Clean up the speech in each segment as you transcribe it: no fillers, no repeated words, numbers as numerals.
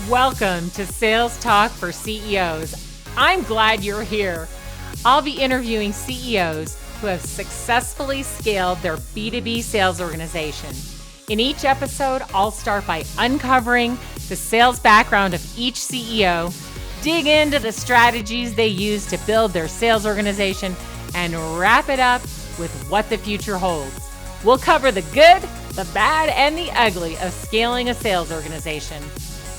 Welcome to Sales Talk for CEOs. I'm glad you're here. I'll be interviewing CEOs who have successfully scaled their B2B sales organization. In each episode, I'll start by uncovering the sales background of each CEO, dig into the strategies they use to build their sales organization, and wrap it up with what the future holds. We'll cover the good, the bad, and the ugly of scaling a sales organization.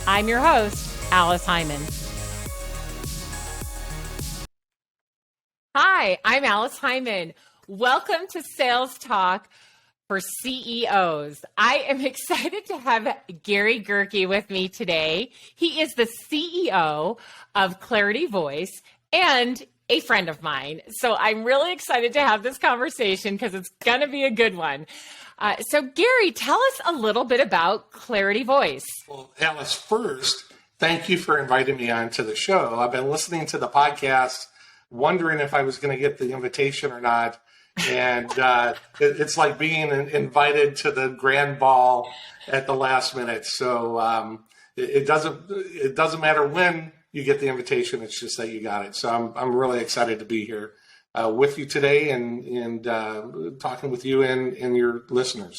I'm your host, Alice Hyman. Hi, I'm Alice Hyman. Welcome to Sales Talk for CEOs. I am excited to have Gary Goerke with me today. He is the CEO of Clarity Voice and a friend of mine. So I'm really excited to have this conversation because it's going to be a good one. So Gary, tell us a little bit about Clarity Voice. Well, Alice, first, thank you for inviting me onto the show. I've been listening to the podcast, wondering if I was going to get the invitation or not. And it's like being invited to the grand ball at the last minute. So it doesn't matter when you get the invitation. It's just that you got it. So I'm really excited to be here with you today and talking with you and your listeners.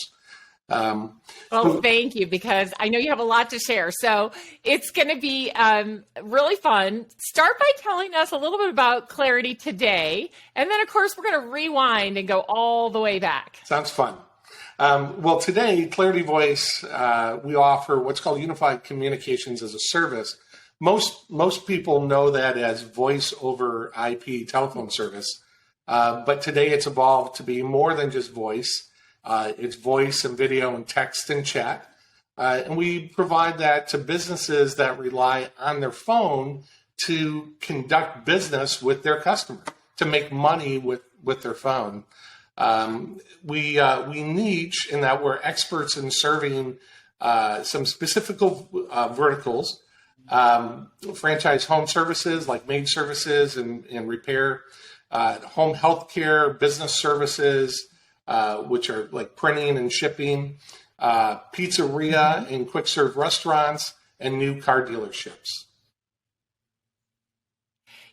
Well, thank you, because I know you have a lot to share. So it's going to be really fun. Start by telling us a little bit about Clarity today. And then, of course, we're going to rewind and go all the way back. Sounds fun. Well, today, Clarity Voice, we offer what's called Unified Communications as a Service. Most people know that as voice over IP telephone service. But today it's evolved to be more than just voice. It's voice and video and text and chat. And we provide that to businesses that rely on their phone to conduct business with their customer, to make money with their phone. We niche in that we're experts in serving some specific verticals. Franchise home services like maid services and repair, home healthcare, business services, which are like printing and shipping, pizzeria and quick serve restaurants, and new car dealerships.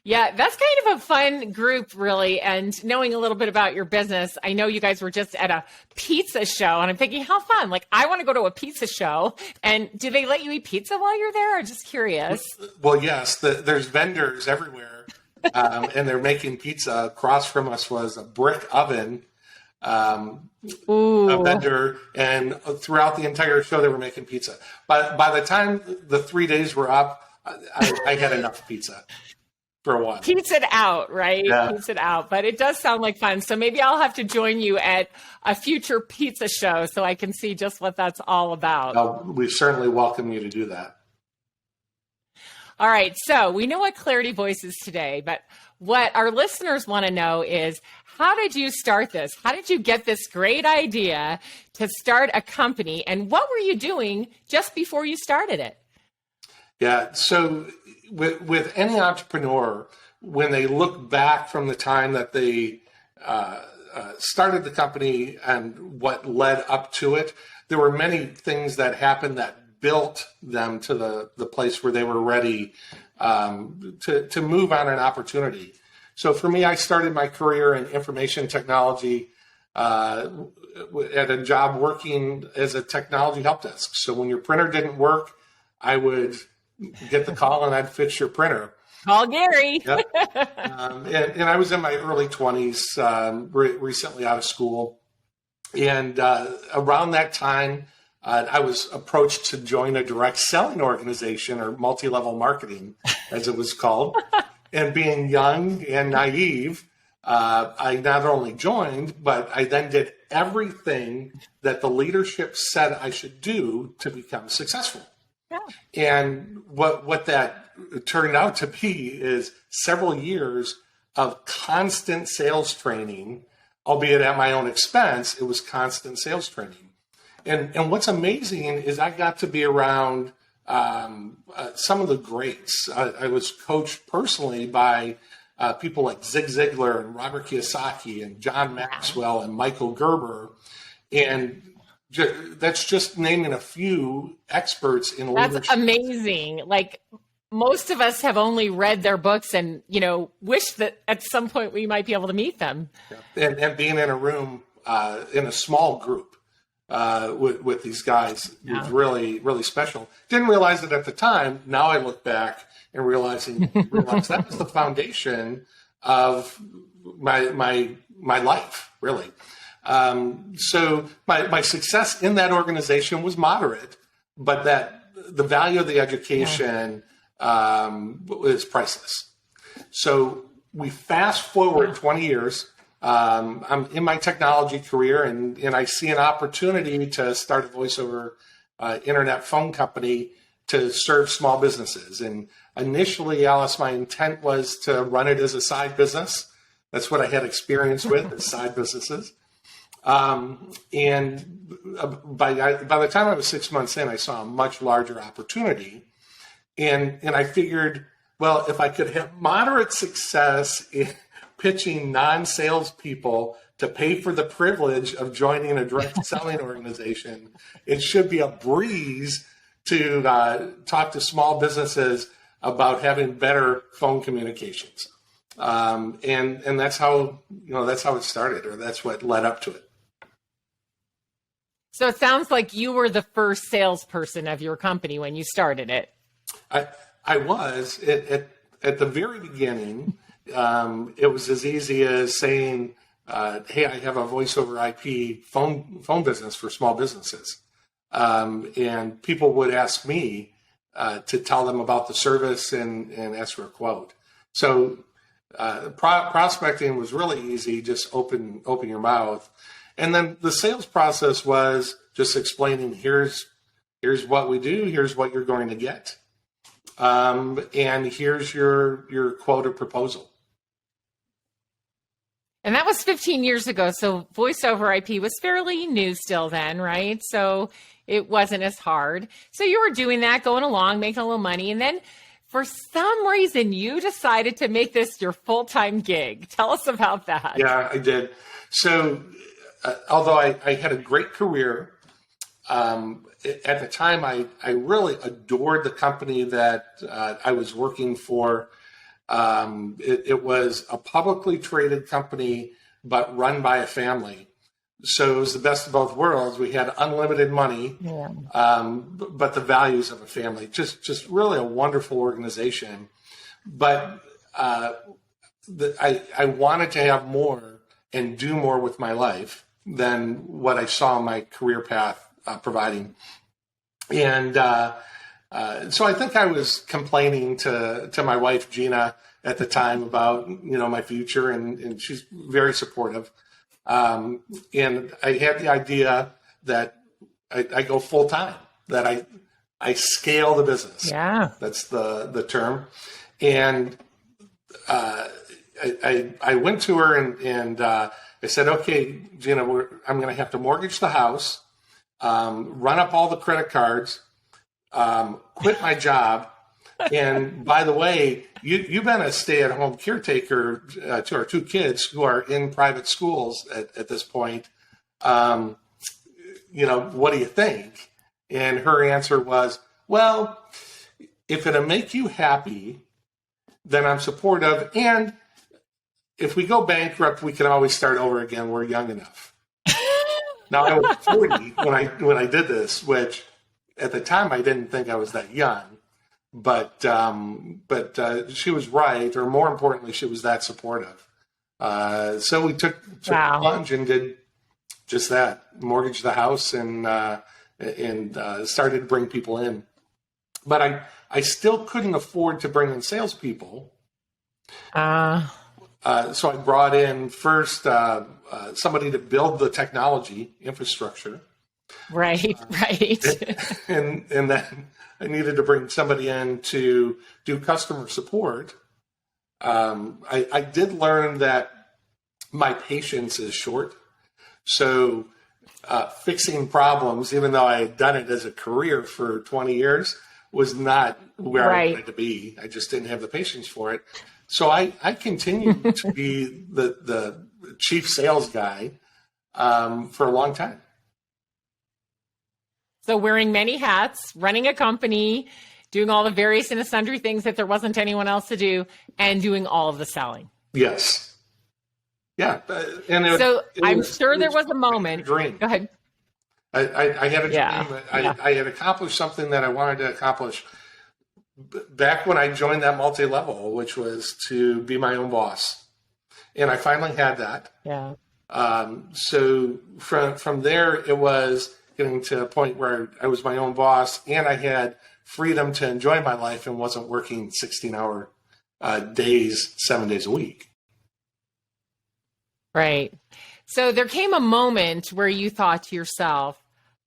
Yeah, that's kind of a fun group, really. And knowing a little bit about your business, I know you guys were just at a pizza show, and I'm thinking, how fun. Like, I want to go to a pizza show. And do they let you eat pizza while you're there? I'm just curious. Well, yes, there's vendors everywhere, and they're making pizza. Across from us was a brick oven, a vendor, and throughout the entire show, they were making pizza. By the time the 3 days were up, I had enough pizza. For a while. Keeps it out, right? Yeah. Keeps it out. But it does sound like fun. So maybe I'll have to join you at a future pizza show so I can see just what that's all about. We certainly welcome you to do that. All right. So we know what Clarity Voice is today, but what our listeners want to know is, how did you start this? How did you get this great idea to start a company? And what were you doing just before you started it? Yeah. So with any entrepreneur, when they look back from the time that they started the company and what led up to it, there were many things that happened that built them to the place where they were ready to move on an opportunity. So for me, I started my career in information technology at a job working as a technology help desk. So when your printer didn't work, I would get the call and I'd fix your printer. Call Gary. Yep. And I was in my early 20s, recently out of school. And around that time, I was approached to join a direct selling organization, or multi-level marketing, as it was called. And being young and naive, I not only joined, but I then did everything that the leadership said I should do to become successful. Yeah. And what that turned out to be is several years of constant sales training, albeit at my own expense. It was constant sales training. And what's amazing is I got to be around some of the greats. I was coached personally by people like Zig Ziglar and Robert Kiyosaki and John Maxwell and Michael Gerber. And That's just naming a few experts in leadership. That's amazing. Like, most of us have only read their books and, wish that at some point we might be able to meet them. Yeah. And being in a room, in a small group with these guys was really, really special. Didn't realize it at the time. Now I look back and realize that was the foundation of my life, really. So my success in that organization was moderate, but the value of the education is priceless. So we fast forward 20 years. I'm in my technology career, and I see an opportunity to start a voice over internet phone company to serve small businesses. And initially, Alice, my intent was to run it as a side business. That's what I had experience with, is side businesses. And by the time I was 6 months in, I saw a much larger opportunity. And I figured, well, if I could have moderate success in pitching non-salespeople to pay for the privilege of joining a direct selling organization, it should be a breeze to talk to small businesses about having better phone communications. And that's how it started, or that's what led up to it. So it sounds like you were the first salesperson of your company when you started it. I was at the very beginning. It was as easy as saying, "Hey, I have a voice over IP phone business for small businesses," and people would ask me to tell them about the service and ask for a quote. So prospecting was really easy. Just open your mouth. And then the sales process was just explaining, here's what we do, here's what you're going to get, and here's your quote or proposal. And that was 15 years ago. So voice over IP was fairly new still then, right? So it wasn't as hard. So you were doing that, going along, making a little money. And then for some reason, you decided to make this your full-time gig. Tell us about that. Yeah, I did. So although I had a great career, at the time I really adored the company that I was working for. It was a publicly traded company, but run by a family. So it was the best of both worlds. We had unlimited money, but the values of a family. Just really a wonderful organization. But I wanted to have more and do more with my life than what I saw my career path providing. And so I think I was complaining to my wife, Gina, at the time about, my future, and she's very supportive. And I had the idea that I go full time, that I scale the business. Yeah. That's the term. And I went to her and I said, okay, Gina, I'm going to have to mortgage the house, run up all the credit cards, quit my job. And by the way, you've been a stay-at-home caretaker to our two kids who are in private schools at this point. What do you think? And her answer was, well, if it'll make you happy, then I'm supportive. And if we go bankrupt, we can always start over again. We're young enough. Now, I was 40 when I did this, which at the time I didn't think I was that young. But she was right, or more importantly, she was that supportive. So we took the plunge and did just that, mortgaged the house and started to bring people in. But I still couldn't afford to bring in salespeople. So I brought in first somebody to build the technology infrastructure. Right. And then I needed to bring somebody in to do customer support. I did learn that my patience is short. So fixing problems, even though I had done it as a career for 20 years, was not where I wanted to be. I just didn't have the patience for it. So I continued to be the chief sales guy for a long time. So wearing many hats, running a company, doing all the various and sundry things that there wasn't anyone else to do, and doing all of the selling. Yes. Yeah. I'm sure there was a moment. Dream. Go ahead. I had a Yeah. dream. I had accomplished something that I wanted to accomplish back when I joined that multi-level, which was to be my own boss. And I finally had that. Yeah. So from there, it was getting to a point where I was my own boss and I had freedom to enjoy my life and wasn't working 16-hour days, 7 days a week. Right. So there came a moment where you thought to yourself,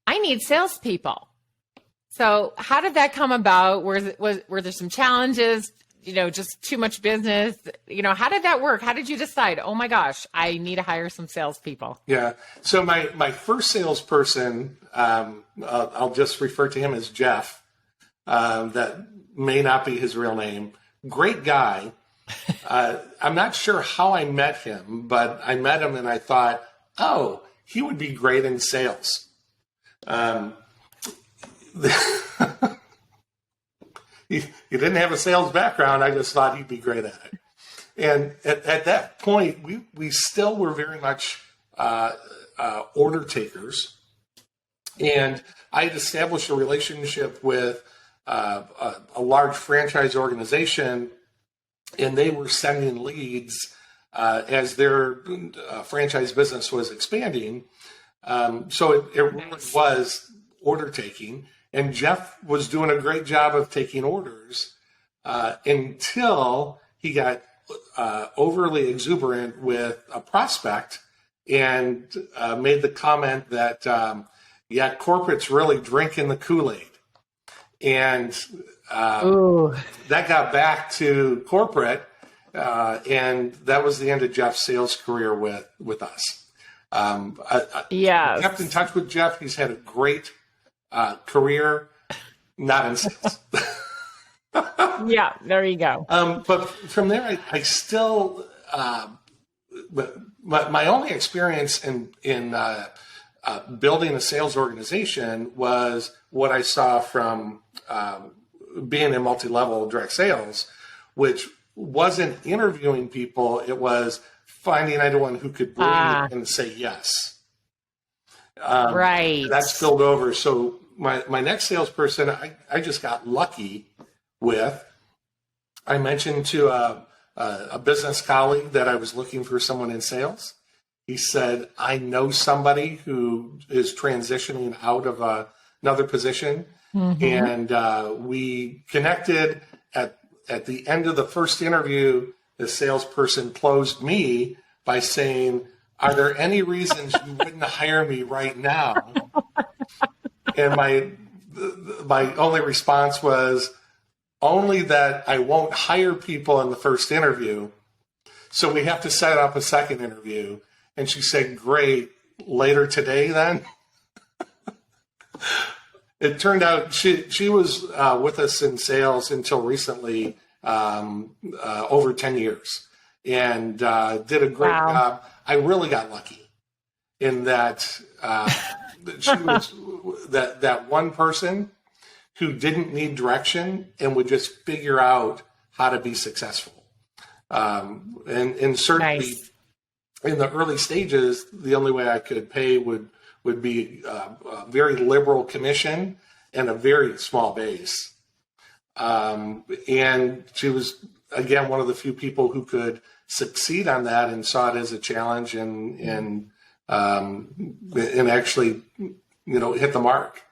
I need salespeople. So how did that come about? Were there some challenges? Just too much business? How did that work? How did you decide, oh my gosh, I need to hire some salespeople? Yeah. So my first salesperson, I'll just refer to him as Jeff. That may not be his real name. Great guy. I'm not sure how I met him, but I met him and I thought, oh, he would be great in sales. He didn't have a sales background. I just thought he'd be great at it. And at that point, we still were very much order takers. And I had established a relationship with a large franchise organization, and they were sending leads as their franchise business was expanding. So it really was order taking. And Jeff was doing a great job of taking orders until he got overly exuberant with a prospect and made the comment that, corporate's really drinking the Kool-Aid. And that got back to corporate, and that was the end of Jeff's sales career with us. Yeah, I kept in touch with Jeff. He's had a great career, not in sales. Yeah, there you go. But from there, I still, my only experience in building a sales organization was what I saw from being in multi-level direct sales, which wasn't interviewing people. It was finding anyone who could bring it and say yes. Right. That spilled over. So my next salesperson, I just got lucky with. I mentioned to a business colleague that I was looking for someone in sales. He said, I know somebody who is transitioning out of another position. Mm-hmm. And we connected at the end of the first interview. The salesperson closed me by saying, are there any reasons you wouldn't hire me right now? And my only response was, only that I won't hire people in the first interview. So we have to set up a second interview. And she said, great, later today then? It turned out she was with us in sales until recently, over 10 years, and did a great job. I really got lucky in that she was that one person who didn't need direction and would just figure out how to be successful. And certainly in the early stages, the only way I could pay would be a very liberal commission and a very small base. And she was, again, one of the few people who could succeed on that and saw it as a challenge and actually, hit the mark.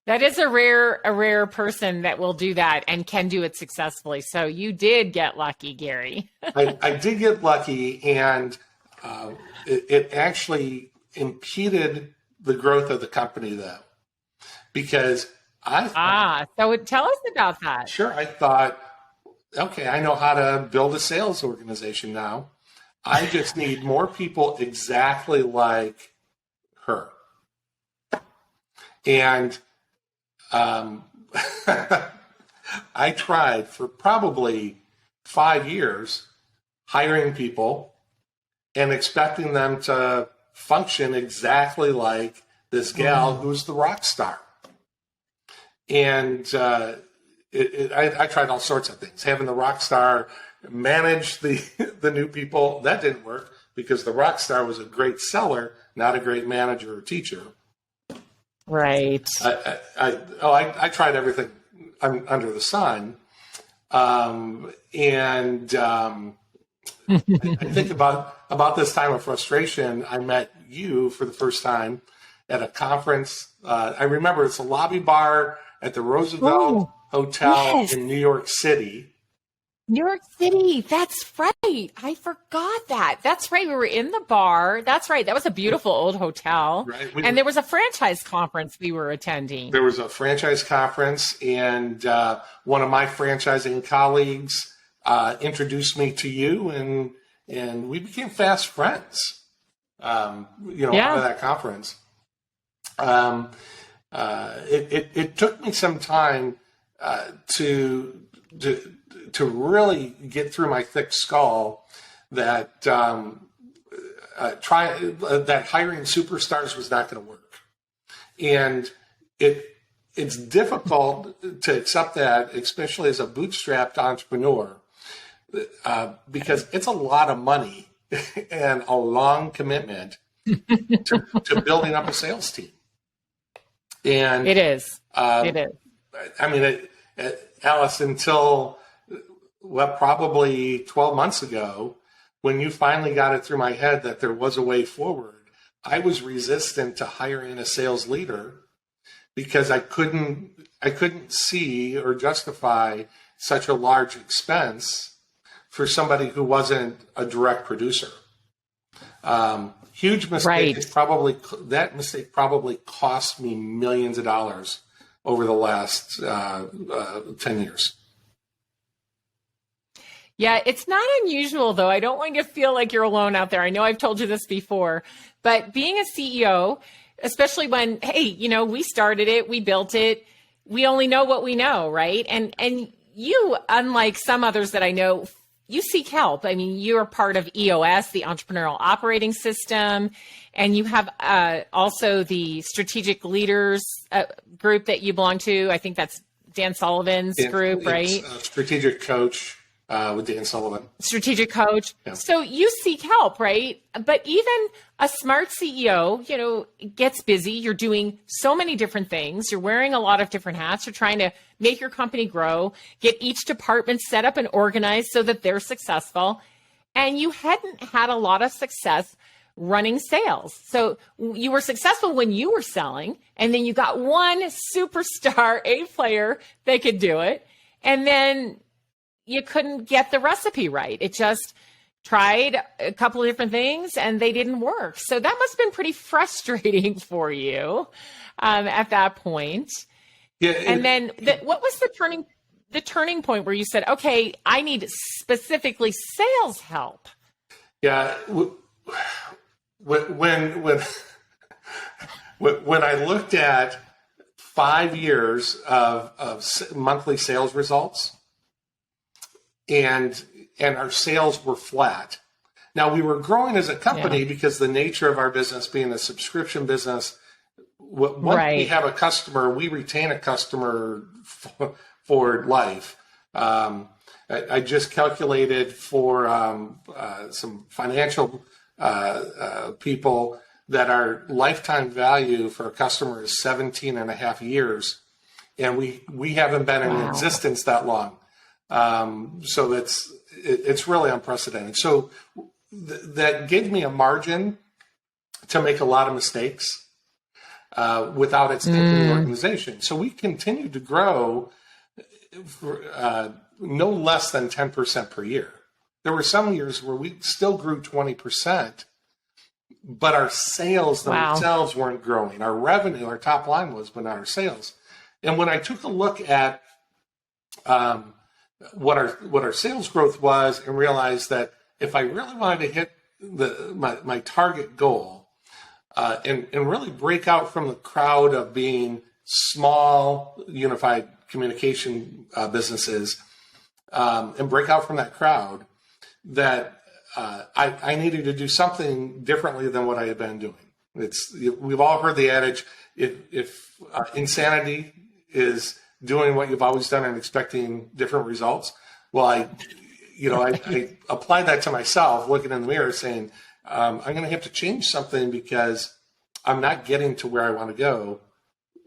That is a rare person that will do that and can do it successfully. So you did get lucky, Gary. I did get lucky, and it actually impeded the growth of the company, though, because so tell us about that. Sure. I thought, okay, I know how to build a sales organization now. I just need more people exactly like her. And I tried for probably 5 years hiring people and expecting them to function exactly like this gal who's the rock star. And I tried all sorts of things. Having the rock star manage the new people, that didn't work because the rock star was a great seller, not a great manager or teacher. Right. I tried everything under the sun. I think about this time of frustration, I met you for the first time at a conference. I remember it's a lobby bar at the Roosevelt Hotel in New York City. New York City. That's right. I forgot that. That's right. We were in the bar. That's right. That was a beautiful old hotel. Right. And there was a franchise conference we were attending. There was a franchise conference, and one of my franchising colleagues introduced me to you, and we became fast friends. Out of that conference. It took me some time to really get through my thick skull that that hiring superstars was not going to work, and it's difficult to accept that, especially as a bootstrapped entrepreneur, because it's a lot of money and a long commitment to building up a sales team. And it is. It is. I mean, Alice, until probably 12 months ago, when you finally got it through my head that there was a way forward, I was resistant to hiring a sales leader because I couldn't see or justify such a large expense for somebody who wasn't a direct producer. Huge mistake. Right. That mistake probably cost me millions of dollars over the last 10 years. Yeah, it's not unusual, though. I don't want you to feel like you're alone out there. I know I've told you this before, but being a CEO, especially when, hey, we started it, we built it, we only know what we know, right? And you, unlike some others that I know, you seek help. I mean, you're part of EOS, the Entrepreneurial Operating System, and you have also the Strategic Leaders group that you belong to. I think that's Dan Sullivan's group, right? Strategic Coach with Dan Sullivan. Strategic Coach. Yeah. So you seek help, right? But even a smart CEO, gets busy. You're doing so many different things. You're wearing a lot of different hats. You're trying to make your company grow, get each department set up and organized so that they're successful. And you hadn't had a lot of success running sales. So you were successful when you were selling, and then you got one superstar A player that could do it. And then you couldn't get the recipe right. It just tried a couple of different things and they didn't work. So that must have been pretty frustrating for you at that point. Yeah. And then what was the turning point where you said, okay, I need specifically sales help? Yeah. When I looked at 5 years of monthly sales results, and our sales were flat. Now, we were growing as a company because the nature of our business being a subscription business, once we have a customer, we retain a customer for life. I just calculated for some financial people that our lifetime value for a customer is 17 and a half years. And we haven't been in existence that long. So it's really unprecedented. So that gave me a margin to make a lot of mistakes without it stinking the organization. So we continued to grow for, no less than 10% per year. There were some years where we still grew 20%, but our sales themselves weren't growing. Our revenue, our top line was, but not our sales. And when I took a look at what our sales growth was and realized that if I really wanted to hit my target goal and really break out from the crowd of being small unified communication businesses and break out from that crowd, that I needed to do something differently than what I had been doing. We've all heard the adage, if insanity is doing what you've always done and expecting different results. Well, I applied that to myself, looking in the mirror saying, I'm going to have to change something because I'm not getting to where I want to go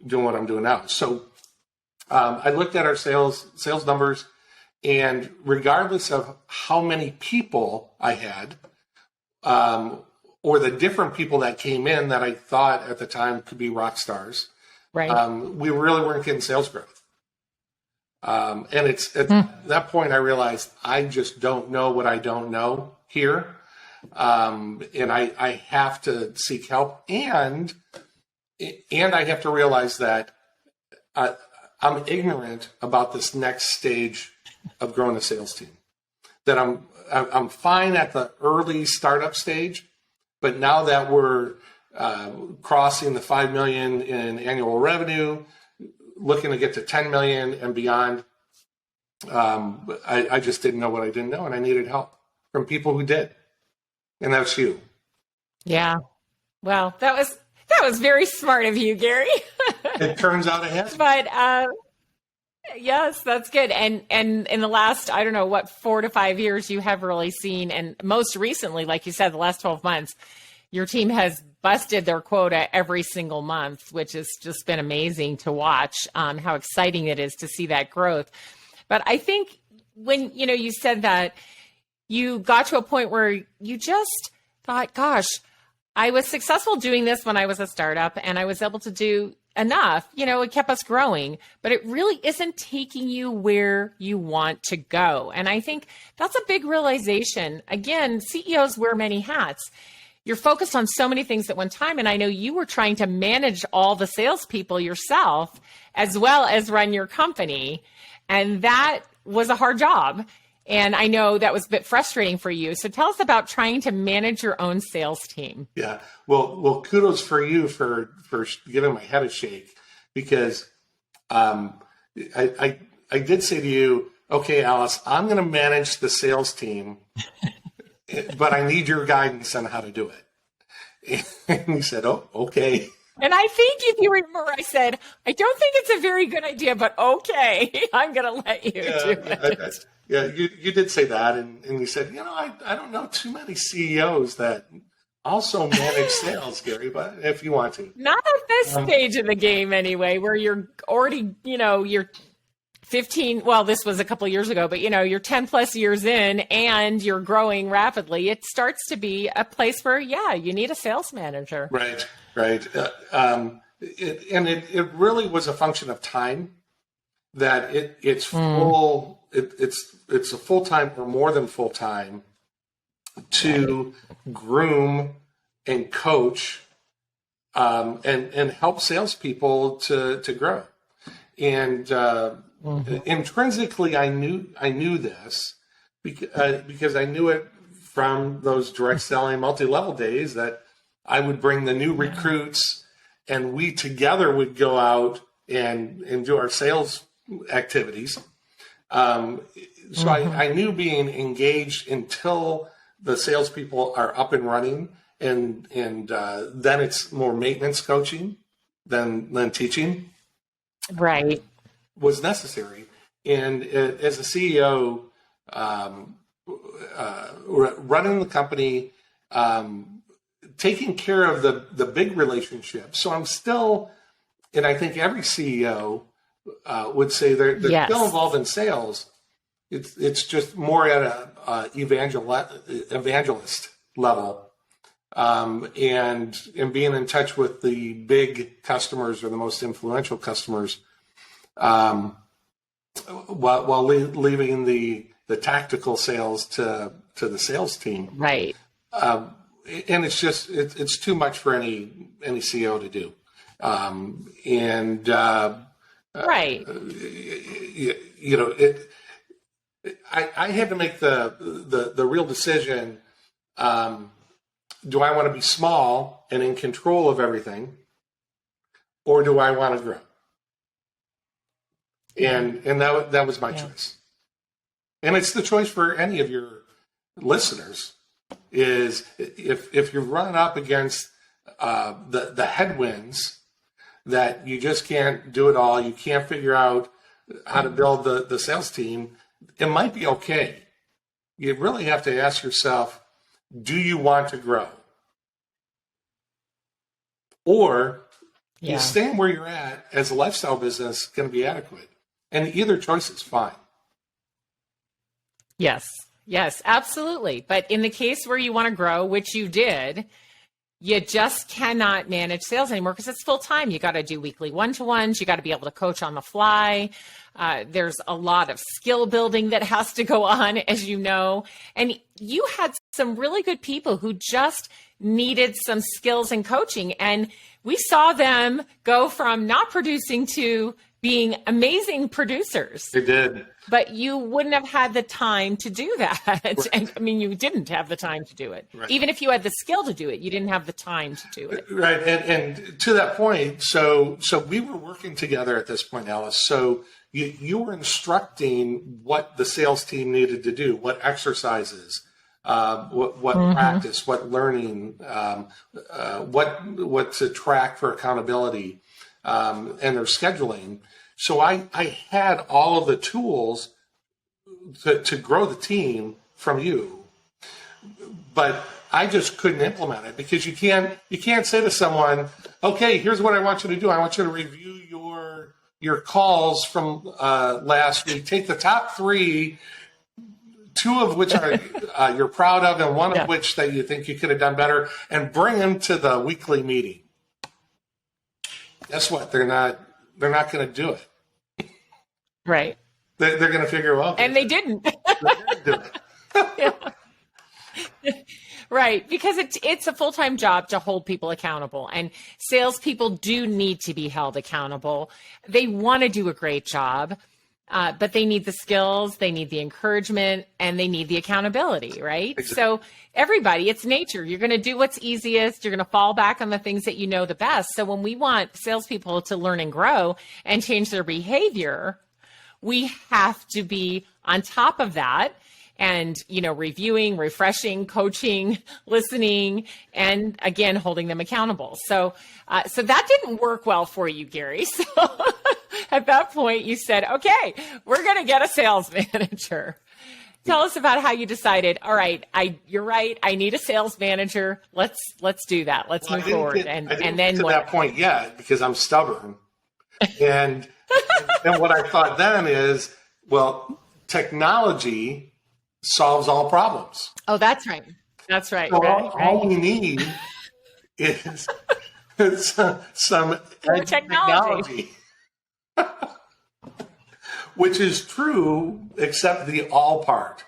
doing what I'm doing now. So I looked at our sales numbers, and regardless of how many people I had, or the different people that came in that I thought at the time could be rock stars, right? We really weren't getting sales growth. And it's at that point I realized I just don't know what I don't know here. And I have to seek help, and I have to realize that I'm ignorant about this next stage of growing a sales team. That I'm fine at the early startup stage, but now that we're crossing the 5 million in annual revenue, looking to get to 10 million and beyond, I just didn't know what I didn't know, and I needed help from people who did. And that's you. Yeah. Well, that was very smart of you, Gary. It turns out it has. But yes, that's good. And in the last, I don't know, 4 to 5 years, you have really seen, and most recently, like you said, the last 12 months, your team has busted their quota every single month, which has just been amazing to watch, how exciting it is to see that growth. But I think when, you said that you got to a point where you just thought, gosh, I was successful doing this when I was a startup, and I was able to do enough, it kept us growing, but it really isn't taking you where you want to go. And I think that's a big realization. Again, CEOs wear many hats. You're focused on so many things at one time. And I know you were trying to manage all the salespeople yourself, as well as run your company. And that was a hard job. And I know that was a bit frustrating for you. So tell us about trying to manage your own sales team. Yeah. Well, kudos for you for giving my head a shake, because I did say to you, okay, Alice, I'm going to manage the sales team, but I need your guidance on how to do it. And you said, oh, okay. And I think if you remember, I said, I don't think it's a very good idea, but okay, I'm going to let you do it. Yeah, you did say that, and you said, I don't know too many CEOs that also manage sales, Gary, but if you want to. Not at this stage of the game anyway, where you're already, you're 15, well, this was a couple of years ago, but you're 10 plus years in and you're growing rapidly. It starts to be a place where, you need a sales manager. Right. It really was a function of time, that it's full. It's a full-time or more than full-time to groom and coach and help salespeople to grow. And intrinsically, I knew this because I knew it from those direct selling multi-level days, that I would bring the new recruits, and we together would go out and do our sales activities. So I knew being engaged until the salespeople are up and running, and then it's more maintenance coaching than teaching. Right. Was necessary. And as a CEO, running the company, taking care of the big relationships. So I'm still, and I think every CEO would say they're still involved in sales. It's just more at a evangelist level, and being in touch with the big customers or the most influential customers, while leaving the tactical sales to the sales team. Right. And it's just it's too much for any CEO to do. Right. I had to make the real decision. Do I want to be small and in control of everything, or do I want to grow? And that was my choice. And it's the choice for any of your listeners, is if you're running up against the headwinds that you just can't do it all. You can't figure out how to build the sales team. It might be okay. You really have to ask yourself, do you want to grow? Or is staying where you're at as a lifestyle business going to be adequate? And either choice is fine. Yes, absolutely. But in the case where you want to grow, which you did, you just cannot manage sales anymore because it's full time. You got to do weekly one-to-ones. You got to be able to coach on the fly. There's a lot of skill building that has to go on, as you know. And you had some really good people who just needed some skills and coaching. And we saw them go from not producing to being amazing producers. They did. But you wouldn't have had the time to do that. Right. And I mean, you didn't have the time to do it. Right. Even if you had the skill to do it, you didn't have the time to do it. Right. And to that point, so we were working together at this point, Alice. So you were instructing what the sales team needed to do, what exercises, what practice, what learning, what to track for accountability, and their scheduling. So I had all of the tools to grow the team from you, but I just couldn't implement it because you can't say to someone, okay, here's what I want you to do. I want you to review your calls from last week. Take the top 3, 2 of which are you're proud of, and 1 of which that you think you could have done better, and bring them to the weekly meeting. Guess what? They're not going to do it. Right. They're going to figure out. And they didn't. They didn't do it. Right. Because it's a full-time job to hold people accountable. And salespeople do need to be held accountable. They want to do a great job, but they need the skills, they need the encouragement, and they need the accountability, right? Exactly. So everybody, it's nature. You're going to do what's easiest. You're going to fall back on the things that you know the best. So when we want salespeople to learn and grow and change their behavior, we have to be on top of that and, reviewing, refreshing, coaching, listening, and again, holding them accountable. So that didn't work well for you, Gary. So at that point you said, okay, we're going to get a sales manager. Tell us about how you decided, all right, you're right. I need a sales manager. Let's do that. Let's move forward. I didn't get to that point yet because I'm stubborn. And what I thought then is, well, technology solves all problems. Oh, that's right. That's right. So right. All we need is some technology. Which is true, except the all part.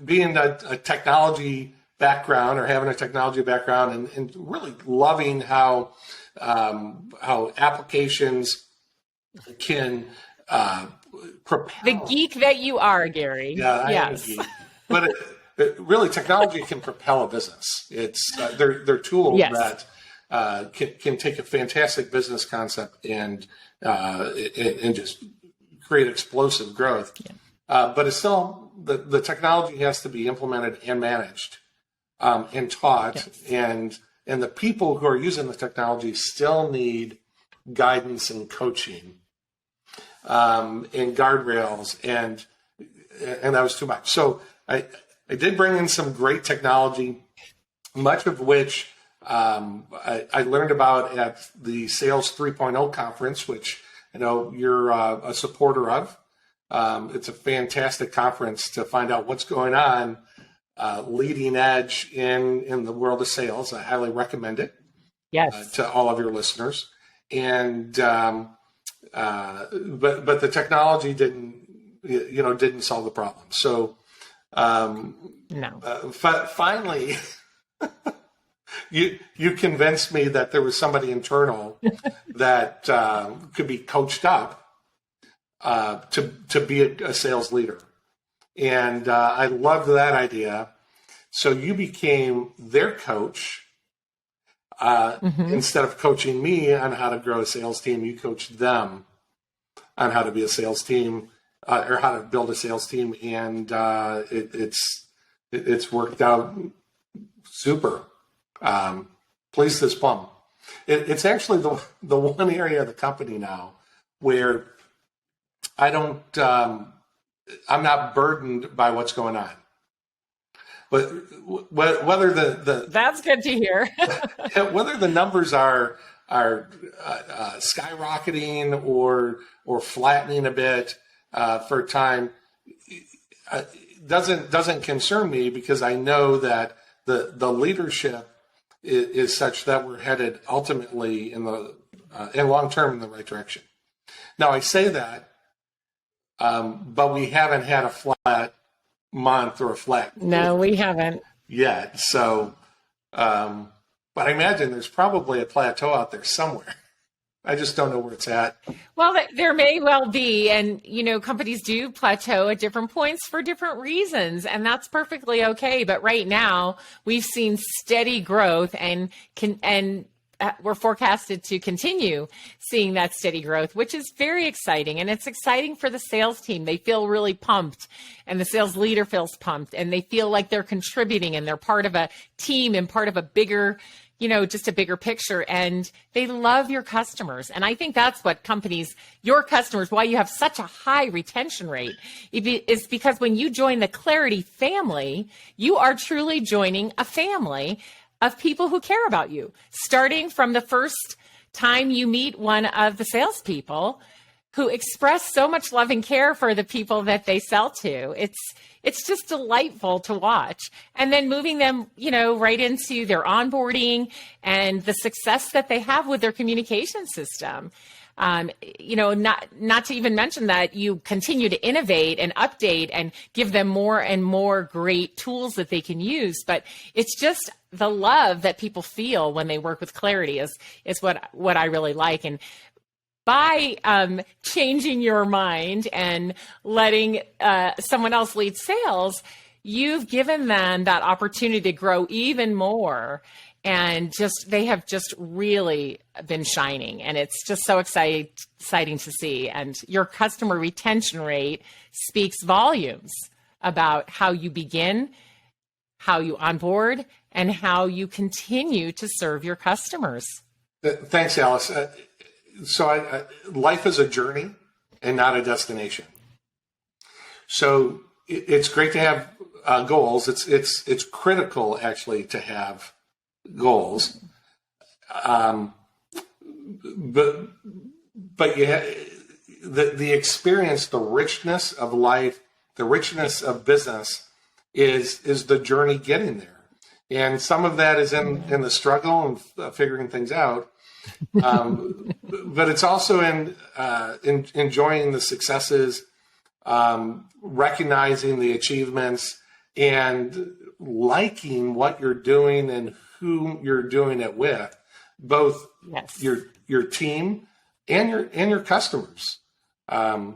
Being a technology background or having a technology background and really loving how applications can propel. The geek that you are, Gary. Yeah, I am a geek. But really, technology can propel a business. It's they're tools that can take a fantastic business concept and just create explosive growth. Yeah. But it's still the technology has to be implemented and managed and taught, and the people who are using the technology still need guidance and coaching and guardrails, and that was too much. So I did bring in some great technology, much of which I learned about at the Sales 3.0 conference, which I know you're a supporter of. It's a fantastic conference to find out what's going on, leading edge in the world of sales. I highly recommend it. Yes. To all of your listeners. And but the technology didn't solve the problem. So no. Finally. You convinced me that there was somebody internal that could be coached up to be a sales leader. And I loved that idea. So you became their coach. Instead of coaching me on how to grow a sales team, you coached them on how to be a sales team or how to build a sales team. And It's worked out super. Pleased as plum. It's actually the one area of the company now where I don't, I'm not burdened by what's going on. But whether the That's good to hear. whether the numbers are skyrocketing or flattening a bit for a time doesn't concern me, because I know that the leadership is such that we're headed ultimately in long term in the right direction. Now I say that, but we haven't had a flat month or a flat No, we haven't yet. So, but I imagine there's probably a plateau out there somewhere. I just don't know where it's at. Well, there may well be. And, companies do plateau at different points for different reasons. And that's perfectly okay. But right now, we've seen steady growth and we're forecasted to continue seeing that steady growth, which is very exciting. And it's exciting for the sales team. They feel really pumped, and the sales leader feels pumped, and they feel like they're contributing and they're part of a team and part of a bigger, just a bigger picture. And they love your customers. And I think that's what your customers, why you have such a high retention rate is because when you join the Clarity family, you are truly joining a family of people who care about you, starting from the first time you meet one of the salespeople who express so much love and care for the people that they sell to. It's just delightful to watch. And then moving them, right into their onboarding and the success that they have with their communication system. Not to even mention that you continue to innovate and update and give them more and more great tools that they can use. But it's just the love that people feel when they work with Clarity is what I really like. And by changing your mind and letting someone else lead sales, you've given them that opportunity to grow even more. And they have just really been shining. And it's just so exciting to see. And your customer retention rate speaks volumes about how you begin, how you onboard, and how you continue to serve your customers. Thanks, Alice. Life is a journey and not a destination. So it's great to have goals. It's critical, actually, to have goals, but you have the experience, the richness of life, the richness of business is the journey getting there, and some of that is in the struggle and figuring things out, but it's also in enjoying the successes, recognizing the achievements, and liking what you're doing and who you're doing it with, both your team and your customers. I'm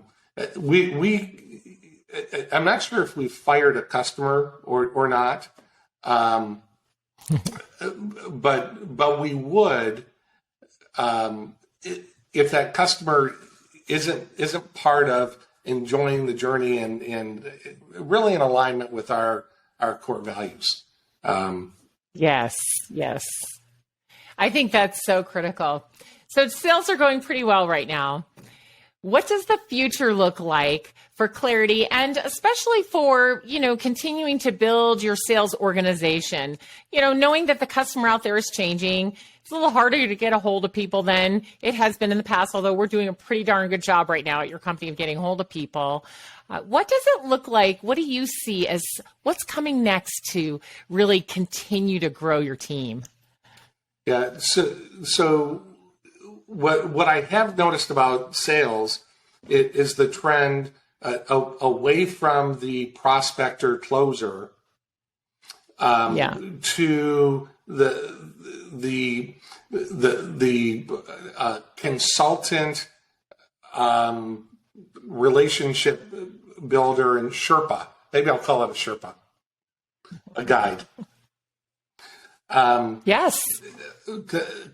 not sure if we fired a customer or not, but we would if that customer isn't part of enjoying the journey and really in alignment with our core values. Yes. I think that's so critical. So sales are going pretty well right now. What does the future look like for Clarity, and especially for, continuing to build your sales organization? Knowing that the customer out there is changing, it's a little harder to get a hold of people than it has been in the past, although we're doing a pretty darn good job right now at your company of getting a hold of people. What does it look like? What do you see as what's coming next to really continue to grow your team? Yeah. So what I have noticed about sales is the trend away from the prospector closer to the consultant relationship builder and Sherpa. Maybe I'll call it a Sherpa, a guide. Yes.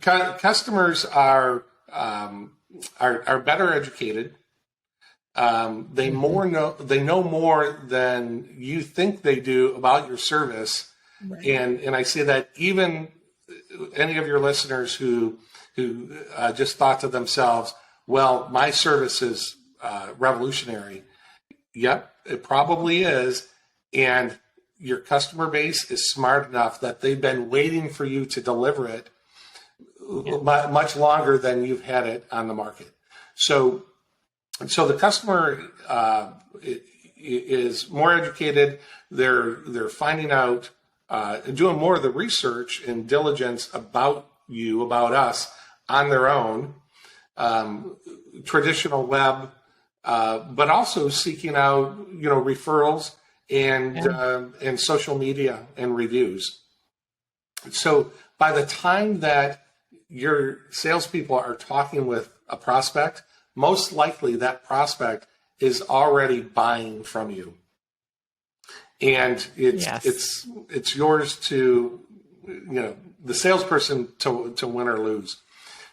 Customers are better educated. They know more than you think they do about your service. Right. And I say that even any of your listeners who just thought to themselves, well, my service is revolutionary. Yep, it probably is. And your customer base is smart enough that they've been waiting for you to deliver it much longer than you've had it on the market. So the customer is more educated. They're finding out, doing more of the research and diligence about you, about us, on their own. Traditional web, but also seeking out, referrals and social media and reviews. So by the time that your salespeople are talking with a prospect, most likely that prospect is already buying from you, and it's yours to, the salesperson to win or lose.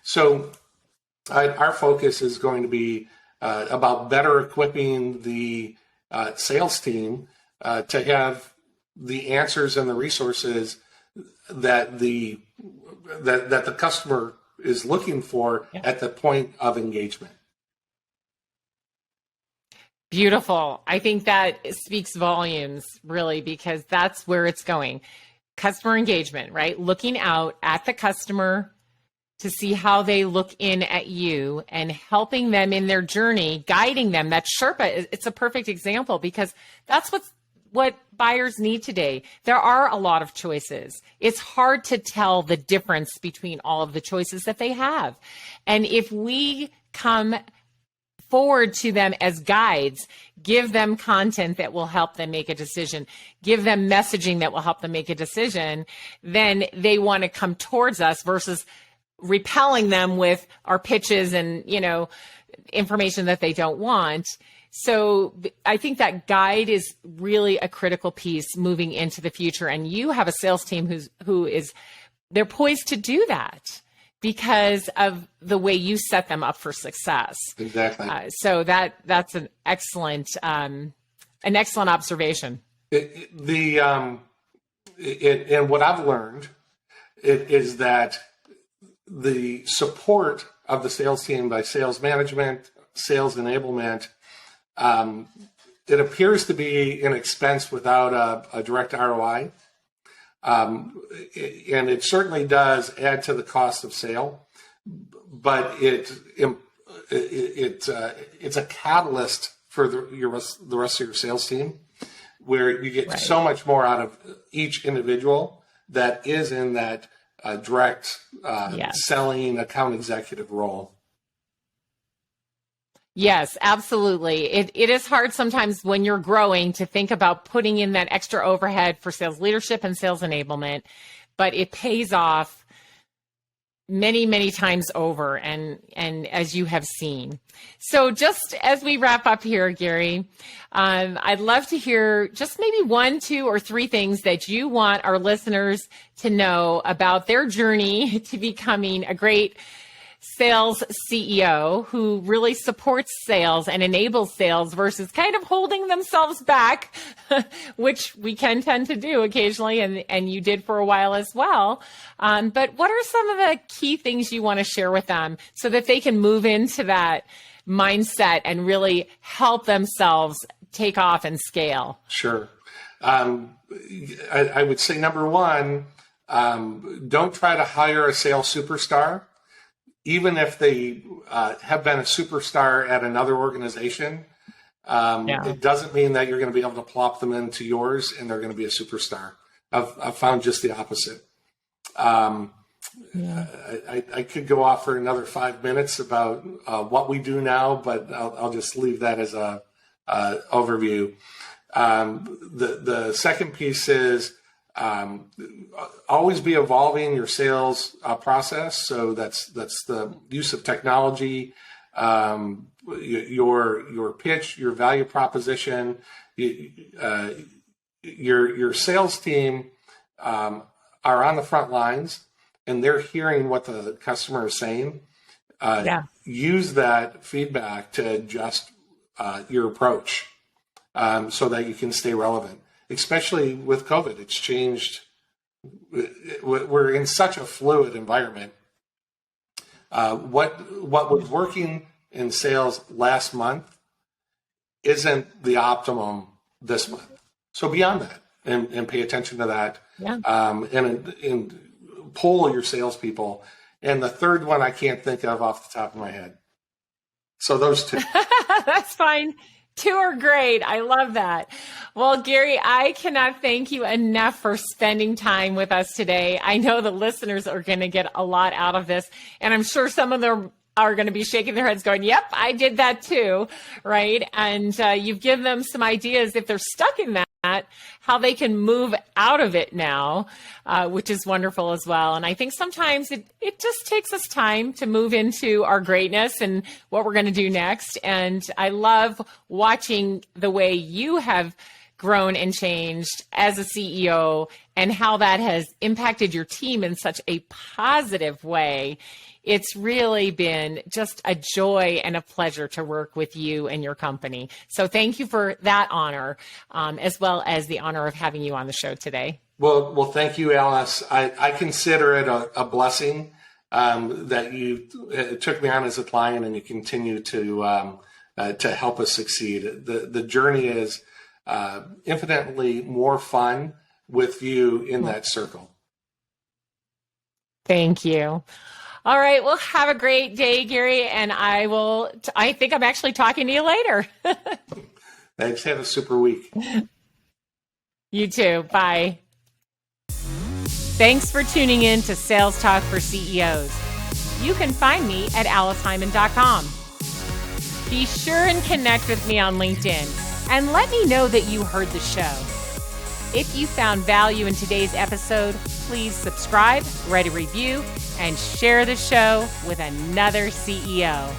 So our focus is going to be about better equipping the sales team to have the answers and the resources that the customer is looking for at the point of engagement. Beautiful. I think that speaks volumes, really, because that's where it's going. Customer engagement, right? Looking out at the customer to see how they look in at you and helping them in their journey, guiding them. That Sherpa, it's a perfect example, because that's what buyers need today. There are a lot of choices. It's hard to tell the difference between all of the choices that they have. And if we come forward to them as guides, give them content that will help them make a decision, give them messaging that will help them make a decision, then they want to come towards us versus repelling them with our pitches and, information that they don't want. So I think that guide is really a critical piece moving into the future. And you have a sales team they're poised to do that because of the way you set them up for success. Exactly. So that's an excellent observation. And what I've learned is that the support of the sales team by sales management, sales enablement, it appears to be an expense without a direct ROI. And it certainly does add to the cost of sale, but it's a catalyst for the rest of your sales team, where you get so much more out of each individual that is in that direct selling account executive role. Yes, absolutely. It is hard sometimes when you're growing to think about putting in that extra overhead for sales leadership and sales enablement, but it pays off many, many times over, and as you have seen. So just as we wrap up here, Gary, I'd love to hear just maybe 1, 2, or 3 things that you want our listeners to know about their journey to becoming a great sales CEO who really supports sales and enables sales versus kind of holding themselves back, which we can tend to do occasionally, and you did for a while as well. But what are some of the key things you want to share with them so that they can move into that mindset and really help themselves take off and scale? Sure. I would say number 1, don't try to hire a sales superstar. Even if they have been a superstar at another organization, it doesn't mean that you're going to be able to plop them into yours and they're going to be a superstar. I've found just the opposite. I could go off for another 5 minutes about what we do now, but I'll just leave that as a overview. The second piece is always be evolving your sales process. So that's the use of technology, your pitch, your value proposition. Your sales team are on the front lines and they're hearing what the customer is saying. Use that feedback to adjust your approach so that you can stay relevant, especially with COVID. It's changed. We're in such a fluid environment. What was working in sales last month isn't the optimum this month. So beyond that, and pay attention to that, and poll your salespeople. And the third one I can't think of off the top of my head. So those two. That's fine. Two are great. I love that. Well, Gary, I cannot thank you enough for spending time with us today. I know the listeners are going to get a lot out of this, and I'm sure some of them are going to be shaking their heads going, yep, I did that too, right? And you've given them some ideas if they're stuck in that, how they can move out of it now, which is wonderful as well. And I think sometimes it just takes us time to move into our greatness and what we're going to do next. And I love watching the way you have grown and changed as a CEO and how that has impacted your team in such a positive way. It's really been just a joy and a pleasure to work with you and your company. So thank you for that honor, as well as the honor of having you on the show today. Well, thank you, Alice. I consider it a blessing that you took me on as a client and you continue to help us succeed. The journey is infinitely more fun with you in that circle. Thank you. All right. Well, have a great day, Gary. And I think I'm actually talking to you later. Thanks. Have a super week. You too. Bye. Thanks for tuning in to Sales Talk for CEOs. You can find me at alicehyman.com. Be sure and connect with me on LinkedIn and let me know that you heard the show. If you found value in today's episode, please subscribe, write a review, and share the show with another CEO.